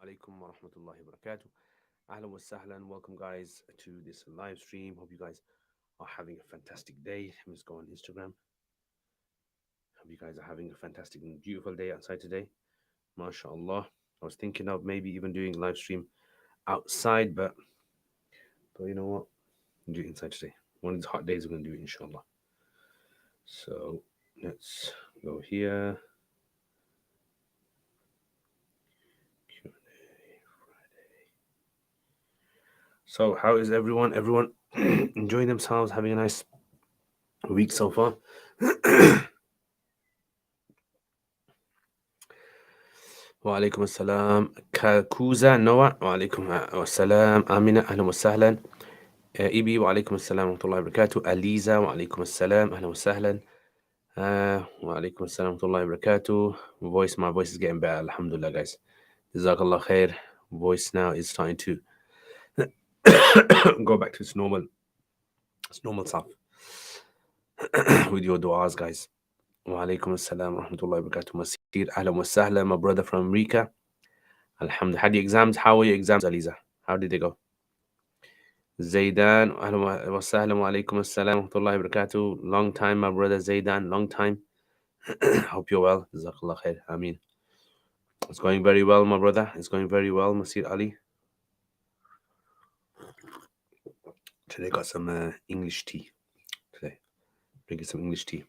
alaikum wa rahmatullahi wa barakatuh. Ahlan wa sahlan. Welcome, guys, to this live stream. Hope you guys are having a fantastic day. Let me just go on Instagram. Hope you guys are having a fantastic and beautiful day outside today. MashaAllah. I was thinking of maybe even doing live stream outside, but you know what? I'm doing it inside today. One of these hot days, we're going to do it, inshallah. So let's go here. Q&A Friday. So, how is everyone? Everyone enjoying themselves, having a nice week so far? وعليكم السلام كاكوزا نوع وعليكم السلام آمنة أهلا وسهلا إيبي وعليكم السلام ورحمة الله وبركاته أليزا وعليكم السلام أهلا وسهلا وعليكم السلام ورحمة الله وبركاته my voice is getting better alhamdulillah guys جزاك الله خير voice now is starting to go back to its normal self with your du'as guys وعليكم السلام ورحمة الله وبركاته مسير أهلا وسهلا my brother from America alhamdulillah had your exams how were your exams Aliza how did they go Zaidan أهلا وسهلا وعليكم السلام ورحمة الله وبركاته long time my brother Zaidan long time hope you're well جزاك الله خير آمين it's going very well my brother it's going very well Masir Ali today got some English tea today drinking some English tea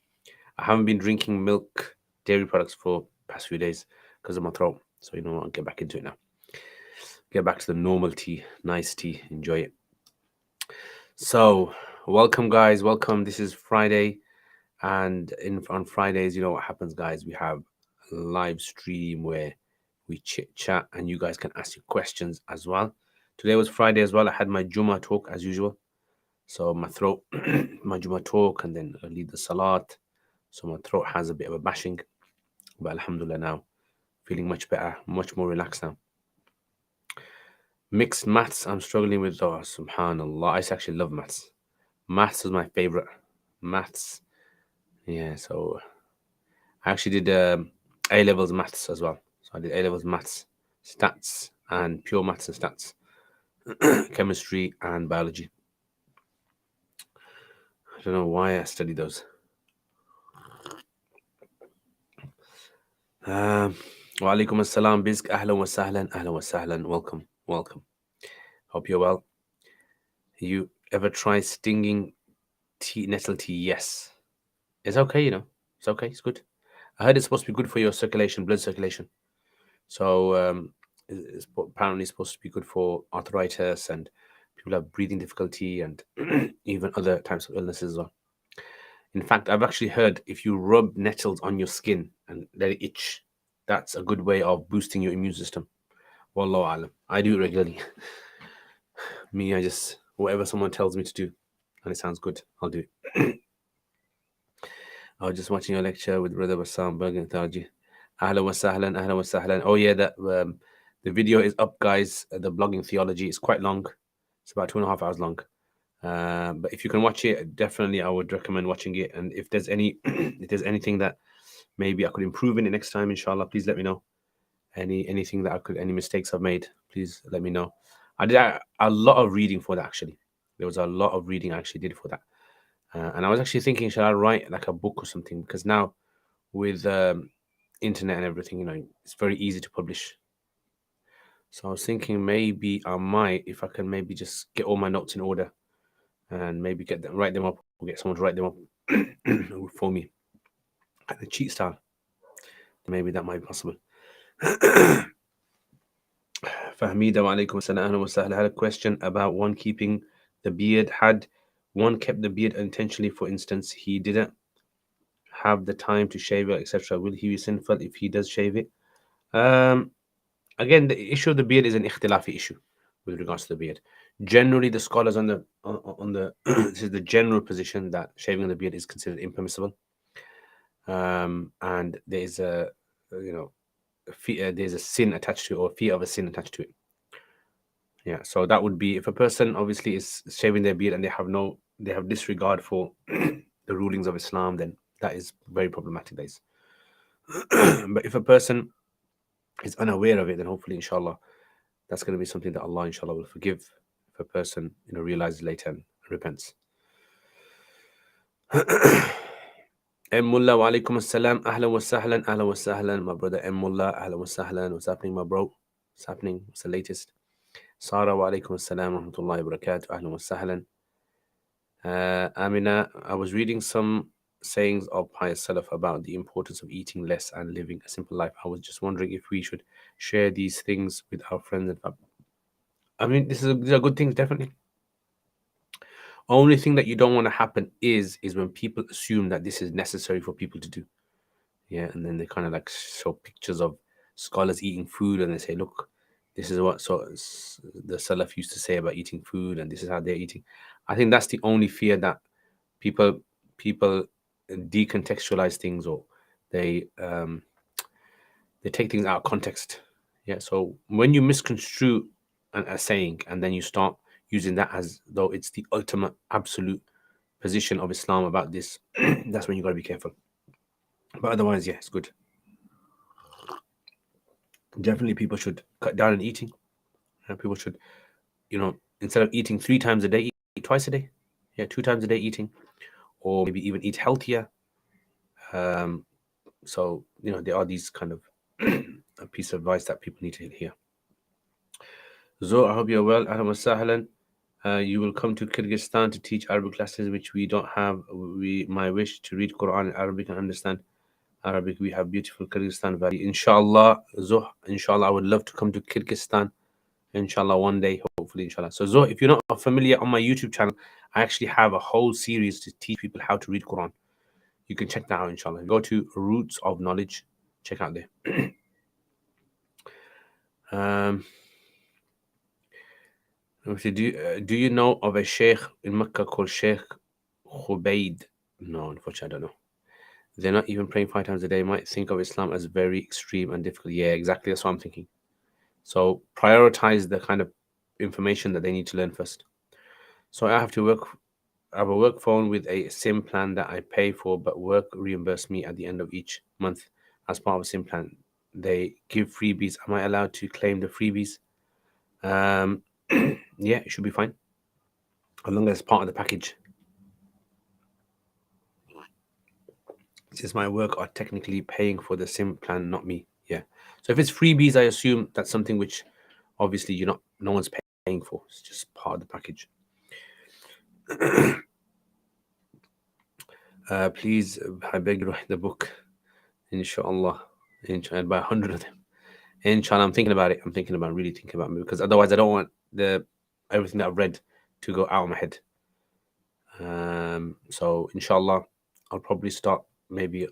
I haven't been drinking milk dairy products for past few days because of my throat so you know what I'll get back into it now get back to the normal tea nice tea enjoy it so welcome guys welcome this is Friday and on Fridays you know what happens guys we have a live stream where we chit chat and you guys can ask your questions as well today was Friday as well I had my Juma talk as usual so my throat my Juma talk and then I lead the Salat so my throat has a bit of a bashing but alhamdulillah now feeling much better much more relaxed now mixed maths I'm struggling with though subhanallah I actually love maths is my favorite maths yeah so I actually did A levels maths as well so I did A levels maths stats and pure maths and stats chemistry and biology I don't know why I studied those wa alaikum assalam Bizk ahlan wa sahlan welcome hope you're well you ever try stinging nettle tea yes it's okay you know it's okay it's good I heard it's supposed to be good for your circulation blood circulation so it's apparently supposed to be good for arthritis and people have breathing difficulty and even other types of illnesses as well in fact I've actually heard if you rub nettles on your skin and let it itch that's a good way of boosting your immune system wallahu alam I do it regularly me I just whatever someone tells me to do and it sounds good I'll do it I was just watching your lecture with brother Bassam Bergen Thaji ahlan wa sahlan oh yeah that the video is up guys the blogging theology is quite long it's about 2.5 hours long but if you can watch it definitely I would recommend watching it and if there's if there's anything that maybe I could improve in it next time inshallah please let me know anything that I could any mistakes I've made please let me know I did a lot of reading for that actually there was a lot of reading I actually did for that and I was actually thinking should I write like a book or something because now with internet and everything you know it's very easy to publish so I was thinking maybe I might if I can maybe just get all my notes in order and maybe write them up or get someone to write them up for me at the cheat style maybe that might be possible Fahmida wa alaikum assalam wa sahla had a question about one keeping the beard had one kept the beard intentionally for instance he didn't have the time to shave it etc will he be sinful if he does shave it um again the issue of the beard is an ikhtilafi issue with regards to the beard generally the scholars on the this is the general position that shaving the beard is considered impermissible and there is a you know there's a sin attached to it or fear of a sin attached to it yeah so that would be if a person obviously is shaving their beard and they have disregard for the rulings of Islam then that is very problematic but if a person is unaware of it then hopefully inshallah that's going to be something that Allah inshallah will forgive if a person realizes later and repents. Mullah wa alaikum assalam, ahlan wa sahlan, my brother Mullah, ahlan wa sahlan. What's happening, my bro? What's happening? What's the latest? Sarah wa alaikum assalam wa rahmatullahi wa barakatuh, ahlan wa sahlan. Amina, I was reading some sayings of pious Salaf about the importance of eating less and living a simple life. I was just wondering if we should share these things with our friends and family. I mean, these are good things, definitely. Only thing that you don't want to happen is when people assume that this is necessary for people to do. Yeah, and then they kind of like show pictures of scholars eating food, and they say, "Look, this is what the Salaf used to say about eating food, and this is how they're eating." I think that's the only fear, that people decontextualize things, or they take things out of context. Yeah, so when you misconstrue a saying and then you start using that as though it's the ultimate absolute position of Islam about this, that's when you got to be careful. But otherwise, yeah, it's good. Definitely people should cut down on eating. People should, instead of eating 3 times a day, eat twice a day. Yeah, 2 times a day eating, or maybe even eat healthier. So there are these kind of a piece of advice that people need to hear. So I hope you're well. Ahlan wa sahlan. You will come to Kyrgyzstan to teach Arabic classes, which we don't have. My wish to read Quran in Arabic and understand Arabic. We have beautiful Kyrgyzstan Valley. Inshallah, Zuh, inshallah, I would love to come to Kyrgyzstan. Inshallah, one day, hopefully, inshallah. So, Zuh, if you're not familiar, on my YouTube channel, I actually have a whole series to teach people how to read Quran. You can check that out, inshallah. Go to Roots of Knowledge. Check out there. Do you know of a sheikh in Mecca called Sheikh Khubaid? No, unfortunately, I don't know. They're not even praying 5 times a day. Might think of Islam as very extreme and difficult. Yeah, exactly. That's what I'm thinking. So prioritize the kind of information that they need to learn first. So I have a work phone with a SIM plan that I pay for, but work reimburse me at the end of each month as part of a SIM plan. They give freebies. Am I allowed to claim the freebies? Yeah, it should be fine, as long as it's part of the package. Since my work are technically paying for the SIM plan, not me. Yeah. So if it's freebies, I assume that's something which obviously no one's paying for. It's just part of the package. Please, I beg you, write the book, inshallah. And buy 100 of them. Inshallah, I'm thinking about it. Really thinking about it, because otherwise I don't want everything that I've read to go out of my head. So inshallah, I'll probably start maybe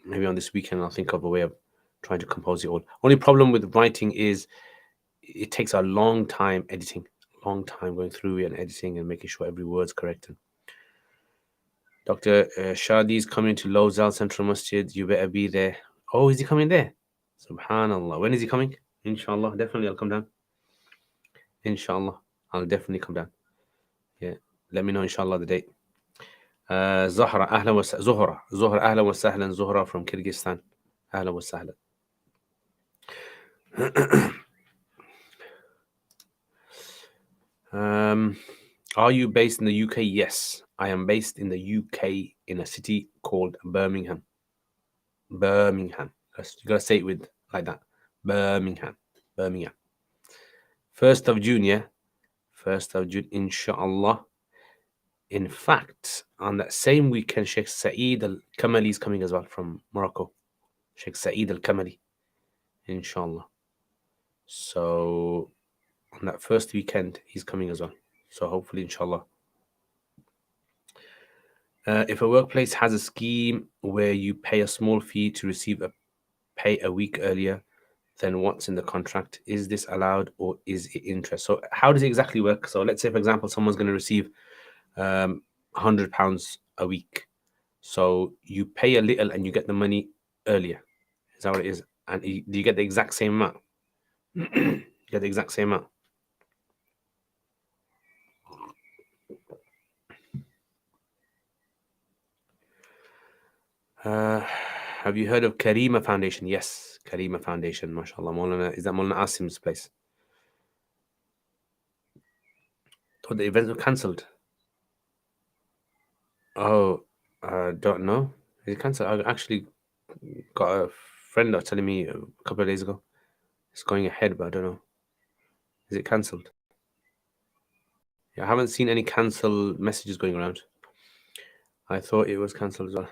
on this weekend. I'll think of a way of trying to compose it all. Only problem with writing is it takes a long time editing, long time going through it and editing and making sure every word's correct. And Dr. Shadi is coming to Lowzal Central Masjid. You better be there. Oh, is he coming there? Subhanallah. When is he coming? Inshallah, definitely I'll come down. Inshallah, I'll definitely come down. Yeah, let me know inshallah the date. Zahra, ahlan wa Zuhra, ahlan wa sahlan, Zuhra from Kyrgyzstan. Ahlan wa sahlan. Are you based in the UK? Yes, I am based in the UK in a city called Birmingham. Birmingham. You gotta say it with like that. Birmingham. 1st of June, yeah. 1st of June, inshallah. In fact, on that same weekend, Sheikh Saeed Al-Kamali is coming as well from Morocco. Sheikh Saeed Al-Kamali, inshallah. So on that first weekend, he's coming as well. So hopefully, inshallah. If a workplace has a scheme where you pay a small fee to receive a pay a week earlier than what's in the contract, is this allowed or is it interest? So how does it exactly work? So let's say, for example, someone's going to receive £100 a week. So you pay a little and you get the money earlier. Is that what it is? And do you get the exact same amount? You get the exact same amount. Have you heard of Karima Foundation? Yes, Karima Foundation, mashallah. Maulana, is that Maulana Asim's place? Oh, the events were cancelled. Oh, I don't know. Is it cancelled? I actually got a friend that was telling me a couple of days ago it's going ahead, but I don't know. Is it cancelled? Yeah, I haven't seen any cancel messages going around. I thought it was cancelled as well.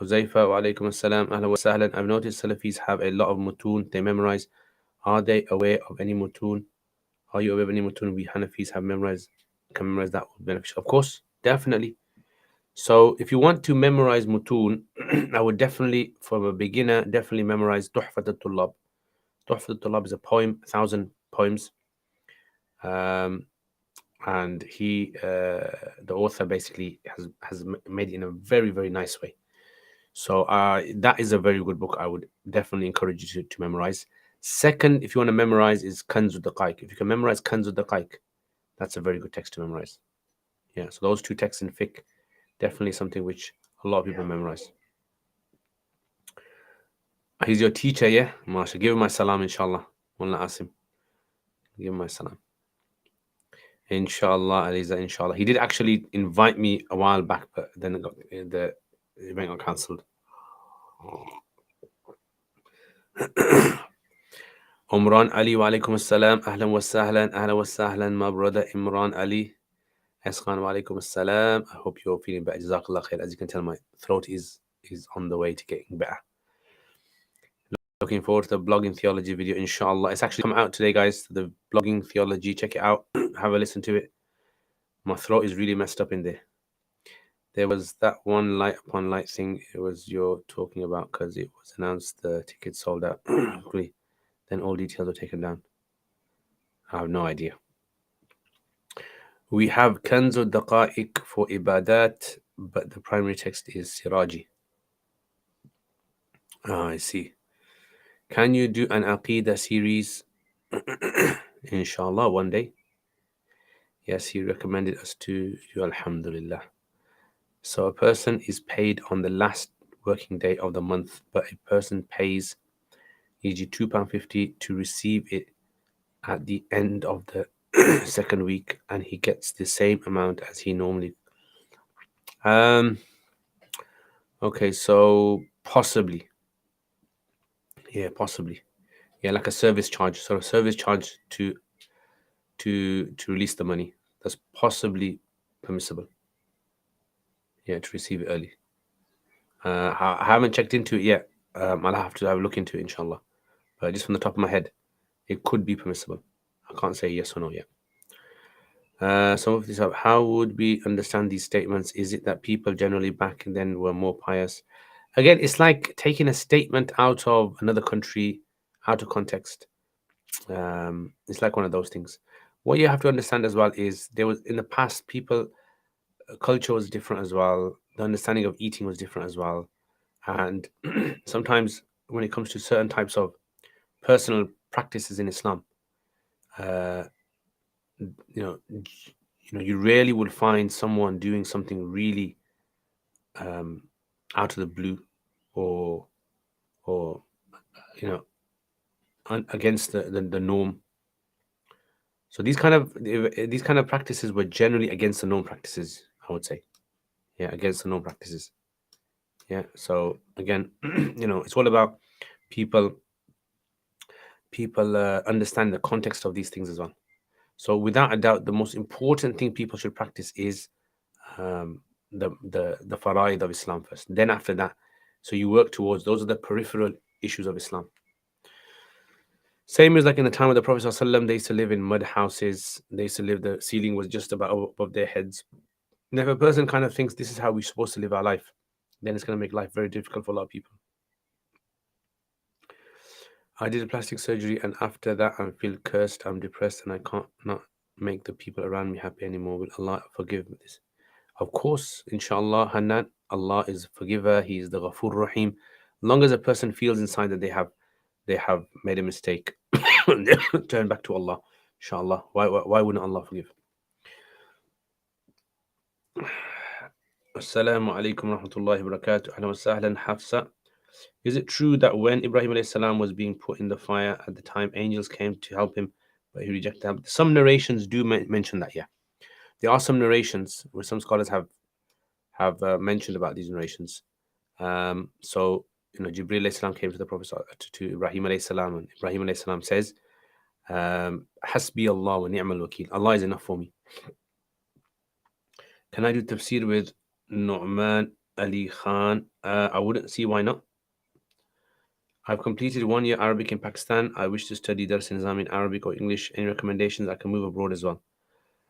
Uzaifa wa alaikum assalam. Ahlan wa sahlan. I've noticed Salafis have a lot of mutun they memorize. Are they aware of any mutun? Are you aware of any mutun we Hanafis have memorized? Can memorize that would be beneficial? Of course, definitely. So if you want to memorize mutun, I would definitely, from a beginner, definitely memorize Tuhfat al-Tullab. Tuhfat al-Tullab is a poem, 1,000 poems. And he, the author, basically has made it in a very, very nice way. So that is a very good book. I would definitely encourage you to memorize. Second, if you want to memorize, is Kanz al-Daqaiq. If you can memorize Kanz al-Daqaiq, that's a very good text to memorize. Yeah, so those two texts in fiqh, definitely something which a lot of people memorize. He's your teacher, yeah? Masha. Give him my salam, inshallah. Wallah asim. Give him my salam. Inshallah, Aliza, inshallah. He did actually invite me a while back, but then the event got cancelled. Umran Ali, wa alaikum assalam. Ahlan wa sahlan. Ahlan wa sahlan, my brother Imran Ali. Esqan, wa alaikum assalam. I hope you're feeling better. Jazakallah khair. As you can tell, my throat is on the way to getting better. Looking forward to the blogging theology video, inshallah. It's actually come out today, guys. The blogging theology. Check it out. Have a listen to it. My throat is really messed up in there. There was that one light upon light thing. It was you're talking about because it was announced the tickets sold out. Then all details were taken down. I have no idea. We have Kanzu Daqa'iq for Ibadat, but the primary text is Siraji. I see. Can you do an Aqidah series? Inshallah, one day. Yes, he recommended us to do, alhamdulillah. So a person is paid on the last working day of the month, but a person pays, e.g. £2.50 to receive it at the end of the second week, and he gets the same amount as he normally. Okay, so possibly. Yeah, possibly. Yeah, like a service charge. So a service charge to release the money. That's possibly permissible. Yeah, to receive it early. I haven't checked into it yet. I'll have to have a look into it, inshallah. But just from the top of my head, it could be permissible. I can't say yes or no yet. Some of these are, how would we understand these statements? Is it that people generally back then were more pious? Again, it's like taking a statement out of another country, out of context. It's like one of those things. What you have to understand as well is there was in the past people, culture was different as well. The understanding of eating was different as well, and sometimes when it comes to certain types of personal practices in Islam, you rarely would find someone doing something really out of the blue, or against the norm. So these kind of practices were generally against the norm practices, I would say. Yeah, against the norm practices. Yeah. So again, it's all about people understand the context of these things as well. So without a doubt, the most important thing people should practice is the faraid of Islam first. Then after that, so you work towards those are the peripheral issues of Islam. Same as like in the time of the Prophet ﷺ, they used to live in mud houses. They used to live, the ceiling was just about above their heads. And if a person kind of thinks this is how we're supposed to live our life, then it's going to make life very difficult for a lot of people. I did a plastic surgery, and after that I feel cursed. I'm depressed and I can't not make the people around me happy anymore. Will Allah forgive me this? Of course, inshallah, Hanan, Allah is forgiver. He is the Ghafur Rahim. As long as a person feels inside that they have made a mistake, turn back to Allah, inshallah. Why wouldn't Allah forgive? Assalamu alaikum wa rahmatullahi wa barakatuh. Ahlan wa sahlan, Hafsa. Is it true that when Ibrahim alayhi salam was being put in the fire at the time, angels came to help him, but he rejected them? Some narrations do mention that, yeah. There are some narrations where some scholars have mentioned about these narrations. So Jibril alayhi salam came to the Prophet to Ibrahim alayhi salam, and Ibrahim alayhi salam says, "Hasbi Allah wa ni'mal wakil." Allah is enough for me. Can I do tafsir with Nu'man Ali Khan? I wouldn't see why not. I've completed 1 year Arabic in Pakistan. I wish to study Dars Nizam in Arabic or English. Any recommendations? I can move abroad as well.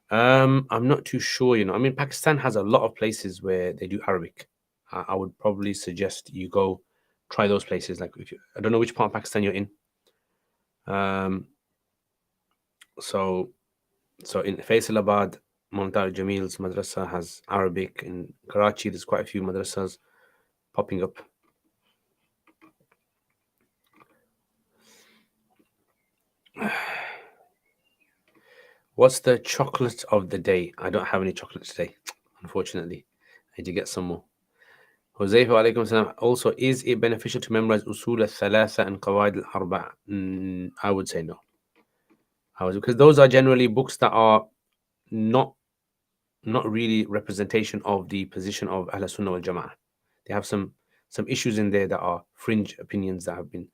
I'm not too sure. I mean, Pakistan has a lot of places where they do Arabic. I would probably suggest you go try those places. Like, I don't know which part of Pakistan you're in. So in Faisalabad, Montar Jamil's madrasa has Arabic. In Karachi, there's quite a few madrasas popping up. What's the chocolate of the day? I don't have any chocolate today, unfortunately. I need to get some more. Huzaifa alaykum salam. Also, is it beneficial to memorize Usul al-Thalatha and Qawaid al-Arba'? I would say no. Because those are generally books that are not really representation of the position of Ahl Sunnah wal Jama'ah. They have some issues in there that are fringe opinions that have been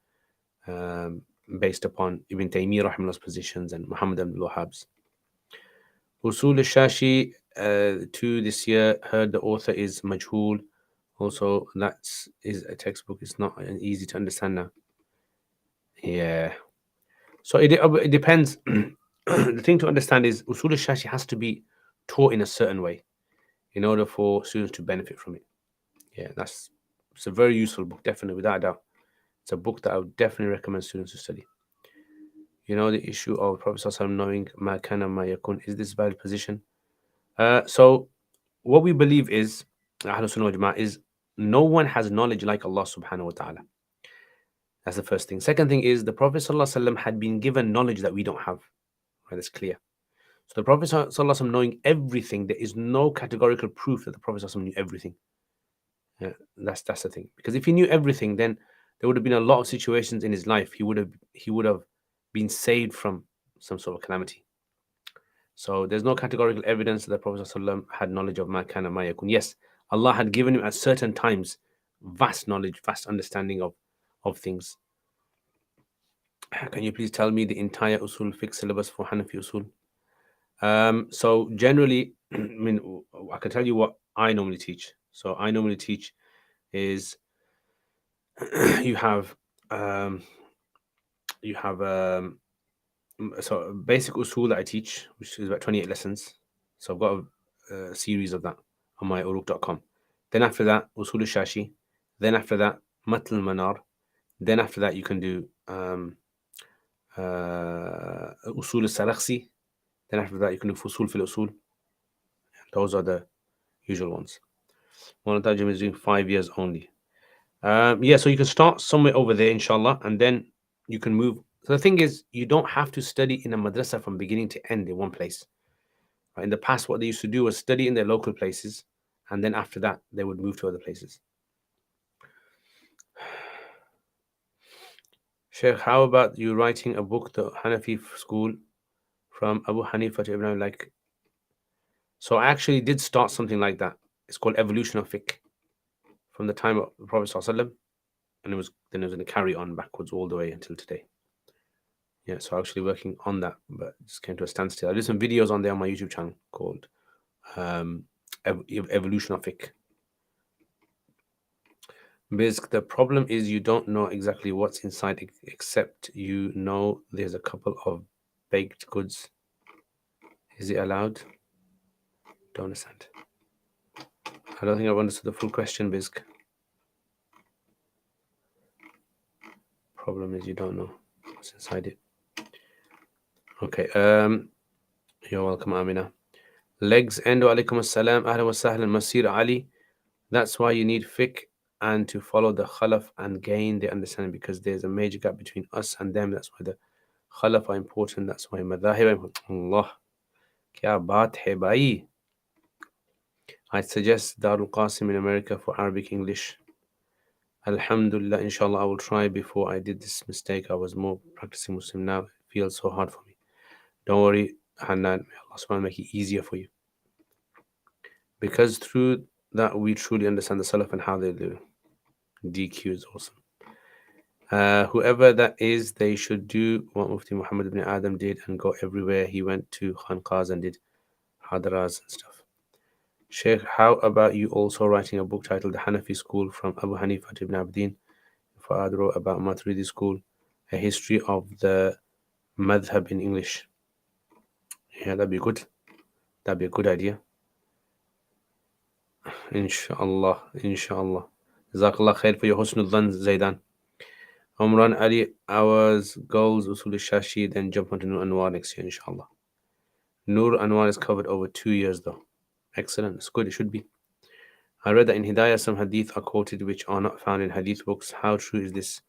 based upon Ibn Taymiyyah rahimahulah's positions and Muhammad ibn Wahab's. Usul al-Shashi 2 this year, heard the author is Majhul. Also, that is a textbook. It's not easy to understand now. Yeah. So it depends. The thing to understand is Usul al-Shashi has to be taught in a certain way in order for students to benefit from it. Yeah, it's a very useful book, definitely, without a doubt. It's a book that I would definitely recommend students to study. The issue of Prophet ﷺ knowing ma kana ma yakun, is this valid position? So what we believe is, Ahlus Sunnah wal Jama'ah, is no one has knowledge like Allah subhanahu wa ta'ala. That's the first thing. Second thing is the Prophet ﷺ had been given knowledge that we don't have. Right, that's clear. So the Prophet ﷺ knowing everything, there is no categorical proof that the Prophet ﷺ knew everything. Yeah, that's the thing. Because if he knew everything, then there would have been a lot of situations in his life he would have been saved from some sort of calamity. So there's no categorical evidence that the Prophet ﷺ had knowledge of ma kana ma yakun. Yes, Allah had given him at certain times vast knowledge, vast understanding of things. Can you please tell me the entire Usul Fiqh syllabus for Hanafi Usul? So generally, I mean, I can tell you what I normally teach. So I normally teach is you have so basic usul that I teach, which is about 28 lessons. So I've got a series of that on my uruk.com. Then after that, usul al-Shashi. Then after that, matl al-Manar. Then after that, you can do usul al-Sarakhsi. Then after that, you can do fusul fil usul. Those are the usual ones. Monotajim is doing 5 years only. Yeah, so you can start somewhere over there, inshallah, and then you can move. So the thing is, you don't have to study in a madrasa from beginning to end in one place. Right? In the past, what they used to do was study in their local places, and then after that, they would move to other places. Sheikh, how about you writing a book, the Hanafi school, from Abu Hanifa to Ibn like? So I actually did start something like that. It's called Evolution of Fiqh, from the time of the Prophet ﷺ, and it was going to carry on backwards all the way until today. Yeah, so actually working on that, but just came to a standstill. I did some videos on there on my YouTube channel called Evolution of Fiqh. Basically, the problem is you don't know exactly what's inside, except you know there's a couple of baked goods. Is it allowed? Don't understand. I don't think I've understood the full question, Bizk. Problem is you don't know what's inside it. Okay. You're welcome, Amina. Legs, Endo alaikum assalam, ahlan wa sahlan, Masir Ali. That's why you need fiqh and to follow the khalaf and gain the understanding, because there's a major gap between us and them. That's why the khalaf are important. That's why madhahib are important. Allah, kya baat hai bhai. I suggest Darul Qasim in America for Arabic English. Alhamdulillah, inshallah, I will try. Before I did this mistake, I was more practicing Muslim. Now it feels so hard for me. Don't worry, Hanan. May Allah subhanahu make it easier for you. because through that we truly understand the Salaf and how they do. DQ is awesome. Whoever that is, they should do what Mufti Muhammad ibn Adam did and go everywhere. He went to Khanqahs and did hadaras and stuff. Sheikh, how about you also writing a book titled The Hanafi School from Abu Hanifa to Ibn Abdin? Fuad wrote about Maturidi School, a history of the madhab in English. Yeah, that'd be good. That'd be a good idea. Inshallah, inshallah. Jazakallah khair for your husnul dhan, Zaidan. Umran Ali, ours goals, Usul Shashi, then jump onto Nur Anwar next year, inshallah. Nur Anwar is covered over 2 years though. Excellent, it's good, it should be. I read that in Hidayah some hadith are quoted which are not found in hadith books. How true is this?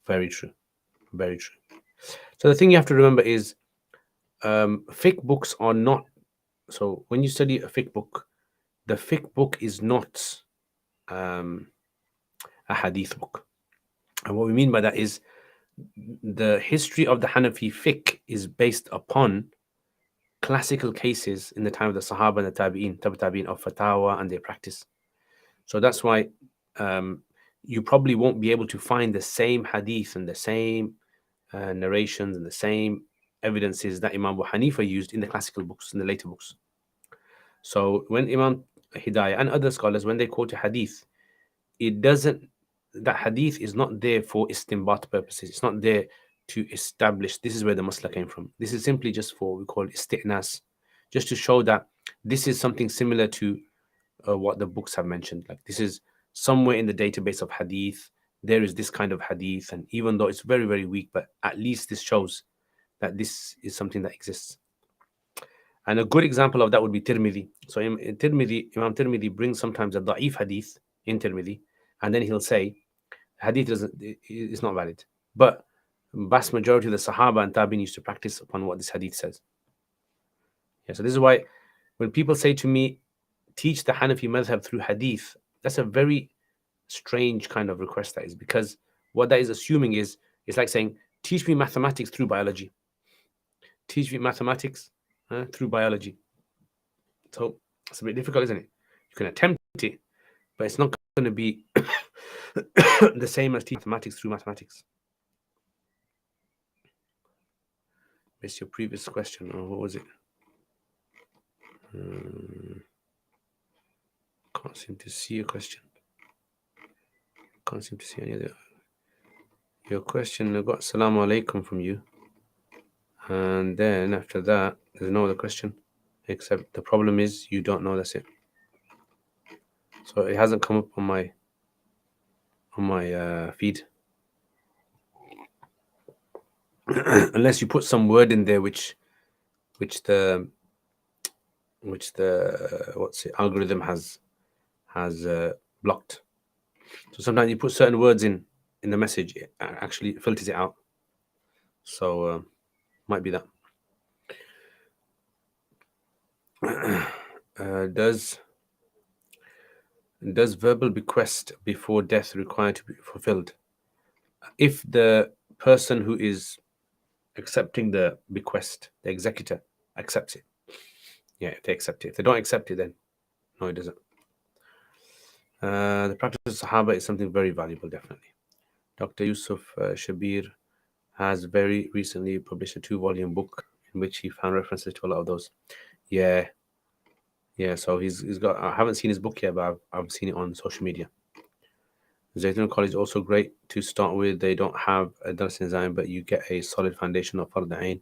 Very true. Very true. So the thing you have to remember is fiqh books are not, so when you study a fiqh book, the fiqh book is not a hadith book. And what we mean by that is the history of the Hanafi fiqh is based upon classical cases in the time of the Sahaba and the Tabi'in of fatwa and their practice. So that's why you probably won't be able to find the same hadith and the same narrations and the same evidences that Imam Abu Hanifa used in the classical books, in the later books. So when Imam Hidayah and other scholars, when they quote a hadith, that hadith is not there for istinbat purposes. It's not there to establish this is where the masla came from. This is simply just for what we call isti'nas, just to show that this is something similar to what the books have mentioned. Like this is somewhere in the database of hadith, there is this kind of hadith, and even though it's very, very weak, but at least this shows that this is something that exists. And a good example of that would be Tirmidhi. So in Tirmidhi, Imam Tirmidhi brings sometimes a da'if hadith in Tirmidhi, and then he'll say, hadith is not valid. But vast majority of the Sahaba and Tabi'in used to practice upon what this hadith says. Yeah, so this is why when people say to me, teach the Hanafi madhab through hadith, that's a very strange kind of request that is, because what that is assuming is, it's like saying, teach me mathematics through biology. Teach me mathematics through biology. So it's a bit difficult, isn't it? You can attempt it, but it's not going to be the same as teaching mathematics through mathematics. Missed your previous question. Oh, what was it? Can't seem to see your question. Can't seem to see any other. Your question, I got Assalamu alaikum from you. And then after that, there's no other question. Except the problem is you don't know, that's it. So it hasn't come up on my feed. Unless you put some word in there which the algorithm has blocked. So sometimes you put certain words in the message, it actually filters it out. So might be that. Does verbal bequest before death require to be fulfilled? If the person who is accepting the bequest, the executor, accepts it. Yeah, if they accept it. If they don't accept it, then no, it doesn't. The practice of Sahaba is something very valuable, definitely. Dr. Yusuf Shabir has very recently published a 2-volume book in which he found references to a lot of those. Yeah. So he's got. I haven't seen his book yet, but I've seen it on social media. Zaytun College is also great to start with. They don't have a Dars Nizam, but you get a solid foundation of Fard Ain,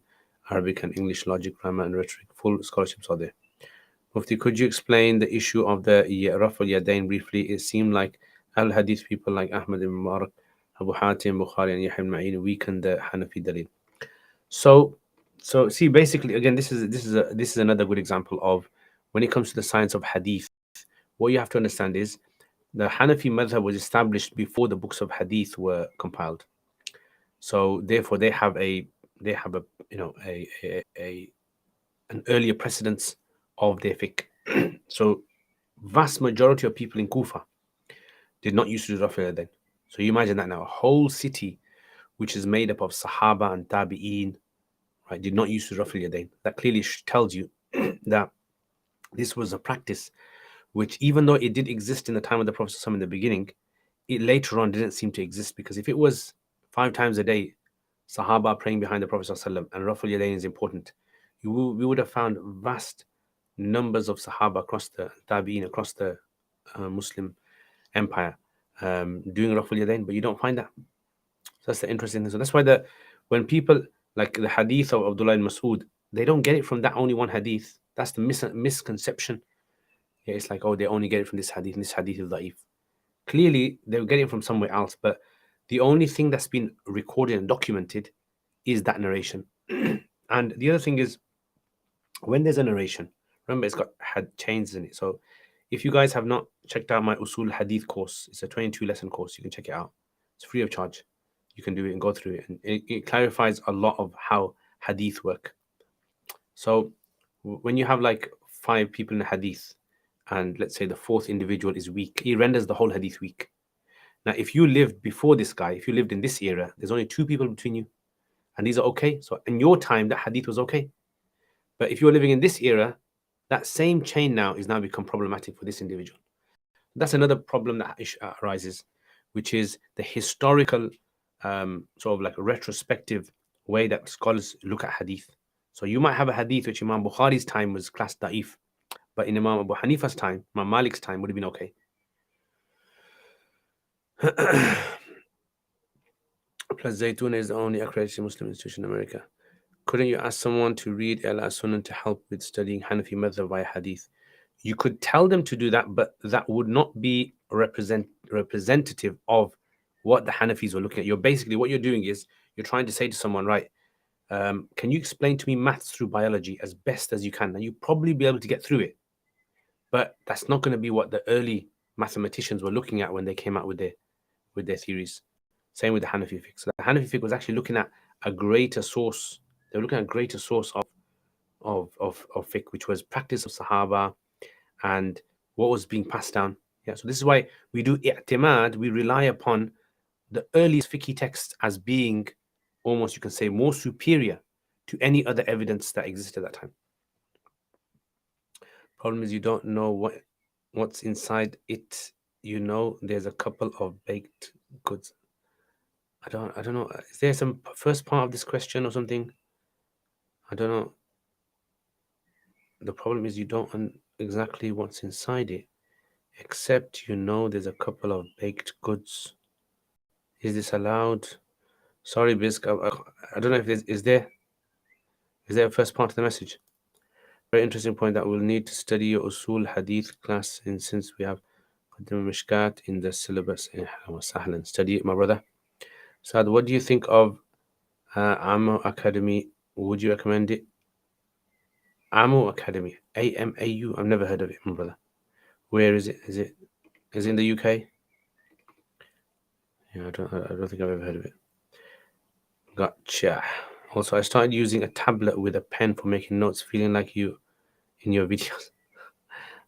Arabic and English, logic, grammar, and rhetoric. Full scholarships are there. Mufti, could you explain the issue of the Raf al-Yadain briefly? It seemed like al-Hadith people like Ahmad ibn Mubarak, Abu Hatim, Bukhari, and Yahya ibn Ma'in weakened the Hanafi dalil. So see, basically, again, this is another good example of when it comes to the science of Hadith. What you have to understand is the Hanafi madhab was established before the books of Hadith were compiled. So therefore, they have an earlier precedence of their fiqh. So vast majority of people in Kufa did not used to do Rafi al-Yadain. So you imagine that now, a whole city which is made up of Sahaba and Tabi'een, right, did not use to Rafi al-Yadain. That clearly tells you that this was a practice which even though it did exist in the time of the Prophet ﷺ in the beginning, it later on didn't seem to exist, because if it was 5 times a day, Sahaba praying behind the Prophet ﷺ, and Raful Yadayn is important, we would have found vast numbers of Sahaba across the Tabi'in, across the Muslim empire, doing Raful Yadayn, but you don't find that. So that's the interesting thing. So that's why when people like the hadith of Abdullah ibn Mas'ud, they don't get it from that only one hadith. That's the misconception. Yeah, it's like, oh, they only get it from this hadith, and this hadith is da'if. Clearly, they were getting it from somewhere else, but the only thing that's been recorded and documented is that narration. And the other thing is, when there's a narration, remember it's got had chains in it. So if you guys have not checked out my Usul Hadith course, it's a 22 lesson course. You can check it out. It's free of charge. You can do it and go through it, and it clarifies a lot of how hadith work. So when you have like 5 people in a hadith, and let's say the 4th individual is weak, he renders the whole hadith weak. Now, if you lived before this guy, if you lived in this era, there's only 2 people between you, and these are okay. So in your time, that hadith was okay. But if you're living in this era, that same chain now is now become problematic for this individual. That's another problem that arises, which is the historical sort of like a retrospective way that scholars look at hadith. So you might have a hadith which Imam Bukhari's time was classed da'if, but in Imam Abu Hanifa's time, Imam Malik's time, would have been okay. Plus, Zaytuna is the only accredited Muslim institution in America. Couldn't you ask someone to read Al Sunan to help with studying Hanafi madhab via hadith? You could tell them to do that, but that would not be representative of what the Hanafis were looking at. You're basically, what you're doing is you're trying to say to someone, right, can you explain to me maths through biology as best as you can? And you probably be able to get through it, but that's not going to be what the early mathematicians were looking at when they came out with their theories. Same with the Hanafi fiqh. So the Hanafi fiqh was actually looking at a greater source. They were looking at a greater source of fiqh, which was practice of Sahaba and what was being passed down. Yeah, so this is why we do i'timad. We rely upon the earliest fiqh texts as being almost, you can say, more superior to any other evidence that existed at that time. Problem is, you don't know what's inside it. You know, there's a couple of baked goods. I don't know. Is there some first part of this question or something? I don't know. The problem is you don't exactly what's inside it, except you know there's a couple of baked goods. Is this allowed? Sorry, Bisk. I don't know if is there a first part of the message? Very interesting point that we'll need to study your Usul Hadith class, and since we have Qadim Mishkat in the syllabus. Study it, my brother. Saad, what do you think of Amo Academy? Would you recommend it? Amo Academy, AMAU. I've never heard of it, my brother. Where is it? Is it in the UK? Yeah, I don't think I've ever heard of it. Gotcha. Also, I started using a tablet with a pen for making notes, feeling like you in your videos.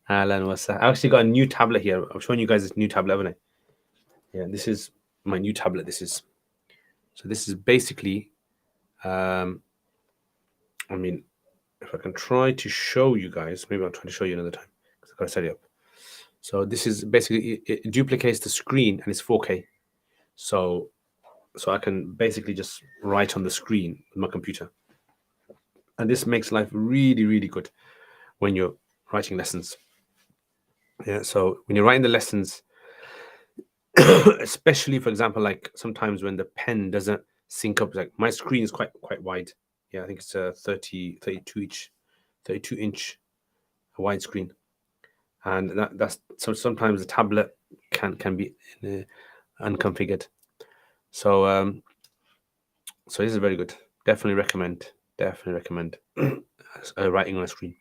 Alan, what's that? I actually got a new tablet here. I'm showing you guys this new tablet, haven't I? Yeah, this is my new tablet. This is basically, I mean, if I can try to show you guys, maybe I'll try to show you another time because I've got to set it up. So this is basically, it duplicates the screen and it's 4K. So I can basically just write on the screen with my computer. And this makes life really, really good when you're writing lessons. Yeah, so when you're writing the lessons, especially, for example, like sometimes when the pen doesn't sync up, like my screen is quite wide. Yeah, I think it's a 32 inch wide screen. And that's so sometimes the tablet can be unconfigured. So so this is very good. Definitely recommend writing on a screen.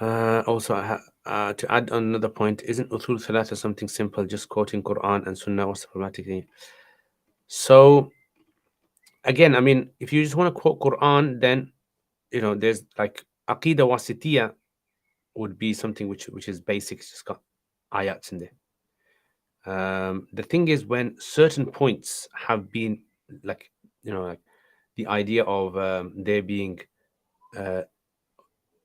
Also, to add on another point, isn't Uthul Thalatha something simple, just quoting Quran and Sunnah? What's the problematic thing? So again, I mean, if you just want to quote Quran, then there's like Aqidah Wasitiyah would be something which is basic, it's just got ayats in there. The thing is, when certain points have been like like the idea of there being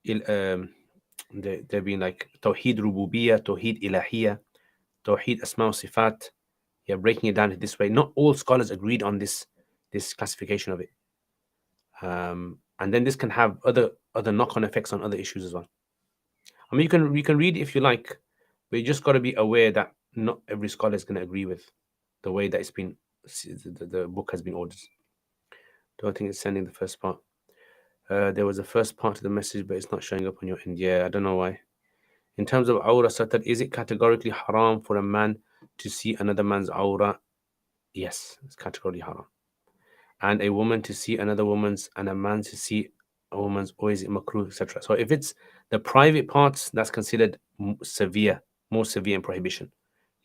they're being like Tawheed Rububiyyah, Tawheed Ilahiyya, Tawheed Asma wa Sifat. Yeah, breaking it down this way. Not all scholars agreed on this classification of it. And then this can have other knock-on effects on other issues as well. I mean, you can read if you like, but you just got to be aware that not every scholar is going to agree with the way that it's been the book has been ordered. Don't think it's sending the first part. There was a first part of the message, but it's not showing up on your end. Yeah, I don't know why. In terms of aura satar, is it categorically haram for a man to see another man's aura? Yes, it's categorically haram. And a woman to see another woman's, and a man to see a woman's, or is it makruh, etc. So if it's the private parts, that's considered more severe in prohibition.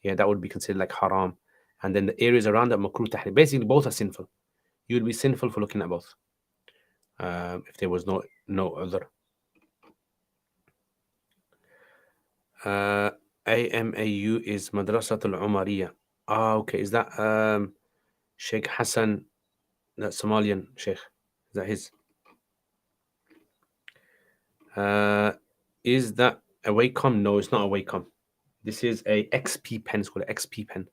Yeah, that would be considered like haram. And then the areas around that, makruh, tahrim. Basically, both are sinful. You would be sinful for looking at both. If there was no other. AMAU is Madrasatul Umariya. Okay. Is that Sheikh Hassan, that Somalian Sheikh? Is that his? Is that a Wacom? No, it's not a Wacom. This is a XP pen. It's called an XP pen.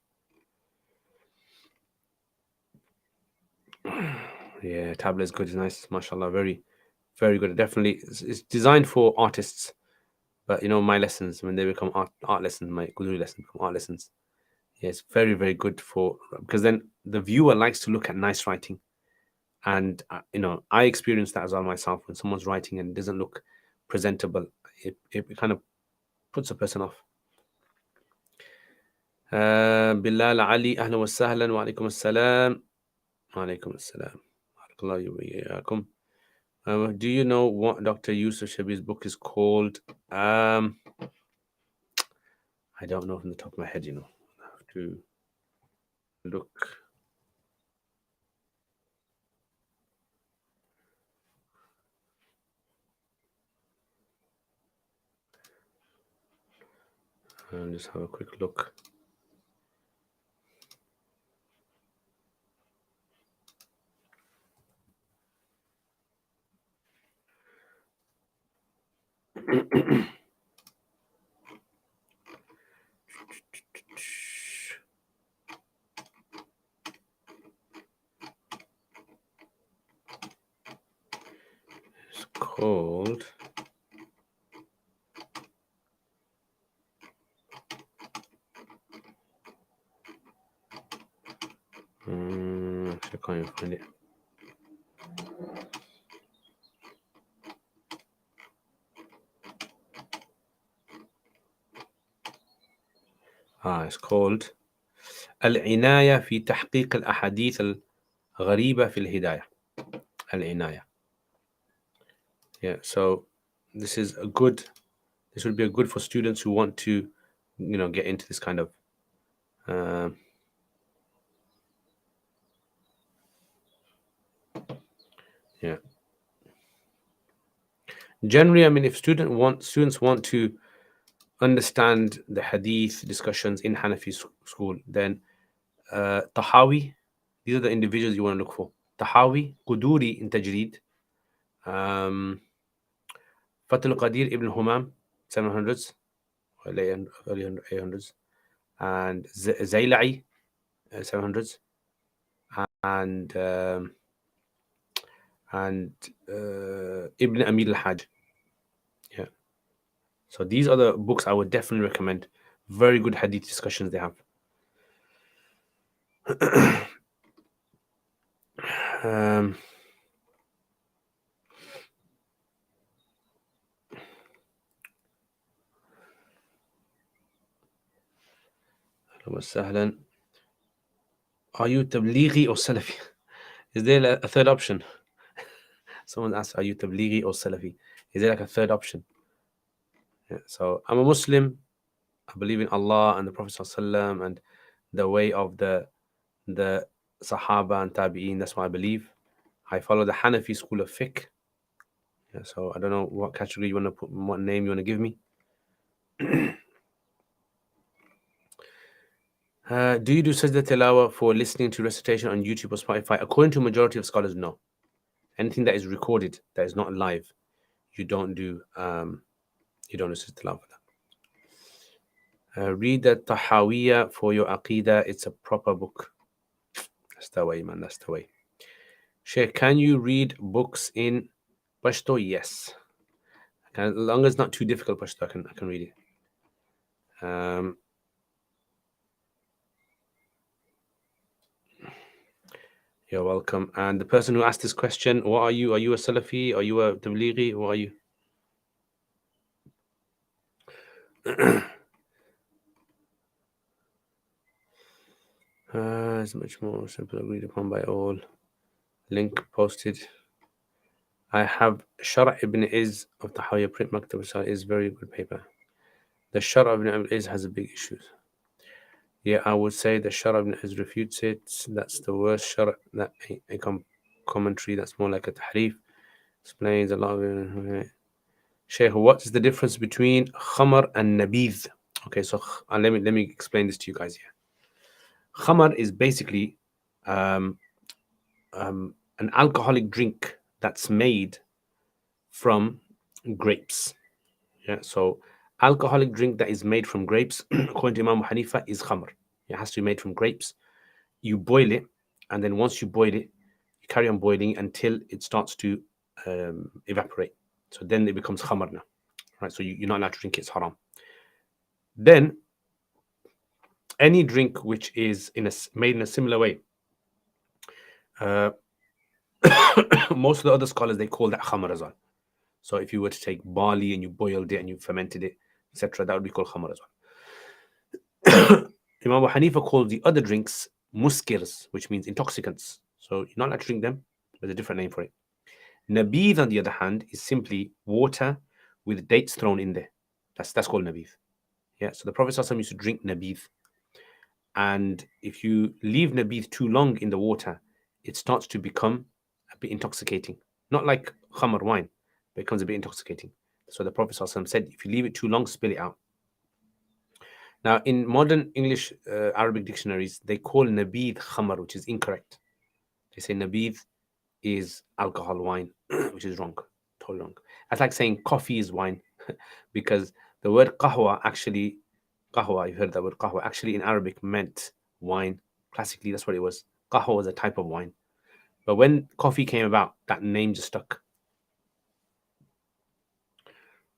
Yeah, tablet is good. It's nice. MashaAllah. Very, very good. Definitely. It's designed for artists. But you know, my lessons, when they become art lessons, my Guru lessons become art lessons. Yeah, it's very, very good for, because then the viewer likes to look at nice writing. And you know, I experienced that as well myself. When someone's writing and it doesn't look presentable, it kind of puts a person off. Bilal Ali, ahlan wa sahlan, wa alaikum assalam. Wa alaikum assalam. Do you know what Dr. Yusuf Shabi's book is called? I don't know from the top of my head, you know. I have to look. I'll just have a quick look. It's called actually, I can't even find it. It's called العناية في تحقيق الأحاديث الغريبة في الهداية. العناية. Yeah, so this would be good for students who want to, you know, get into this kind of yeah. Generally, I mean, if students want to understand the hadith discussions in Hanafi school, then Tahawi, these are the individuals you want to look for. Tahawi, Quduri in Tajreed, Fatul Qadir Ibn Humam, 700s, early 800s, and Zayla'i, 700s, and Ibn Amir al-Hajj. Yeah. So these are the books I would definitely recommend. Very good hadith discussions they have. Are you Tablighi or Salafi? Is there a third option? Someone asked, are you Tablighi or Salafi? Is there like a third option? Yeah, so I'm a Muslim. I believe in Allah and the Prophet ﷺ and the way of the Sahaba and Tabi'een. That's what I believe. I follow the Hanafi school of fiqh. Yeah, so I don't know what category you want to put, what name you want to give me. Do you do sajda tilawa for listening to recitation on YouTube or Spotify? According to majority of scholars, no. Anything that is recorded, that is not live, you don't do sujood tilawa for that. Read the Tahawiyya for your Aqidah. It's a proper book. That's the way, man. That's the way. Sheikh, can you read books in Pashto? Yes. As long as it's not too difficult Pashto, I can read it. You're welcome. And the person who asked this question, what are you? Are you a Salafi? Are you a Tablighi? What are you? It's much more simple, agreed upon by all. Link posted. I have Shara' ibn Iz of the Tahawiyya print Maktab is very good paper. The Shara' ibn Iz has a big issue. Yeah, I would say the Shara' ibn Iz refutes it. That's the worst Shara'. That a commentary that's more like a tahrif. Explains a lot of it. Sheikh, what is the difference between khamar and nabidh? Okay, so let me explain this to you guys here. Khamar is basically an alcoholic drink that's made from grapes. Yeah, so alcoholic drink that is made from grapes, according to Imam Hanifa, is khamr. It has to be made from grapes. You boil it, and then once you boil it, you carry on boiling until it starts to evaporate. So then it becomes khamr now, right? So you're not allowed to drink it; it's haram. Then any drink which is made in a similar way, most of the other scholars they call that khamr as well. So if you were to take barley and you boiled it and you fermented it, etc., that would be called khamr as well. Imam Abu Hanifa called the other drinks muskirs, which means intoxicants. So you're not allowed to drink them. There's a different name for it. Nabidh, on the other hand, is simply water with dates thrown in there. That's called nabidh. Yeah. So the Prophet ﷺ used to drink nabidh, and if you leave nabidh too long in the water, it starts to become a bit intoxicating. Not like khamr wine, but it becomes a bit intoxicating. So the Prophet ﷺ said, if you leave it too long, spill it out. Now, in modern English Arabic dictionaries, they call nabidh khamr, which is incorrect. They say nabidh is alcohol wine, which is wrong, totally wrong. That's like saying coffee is wine, because the word qahwa actually, qahwa, you heard that word qahwa, actually in Arabic meant wine. Classically, that's what it was. Qahwa was a type of wine. But when coffee came about, that name just stuck.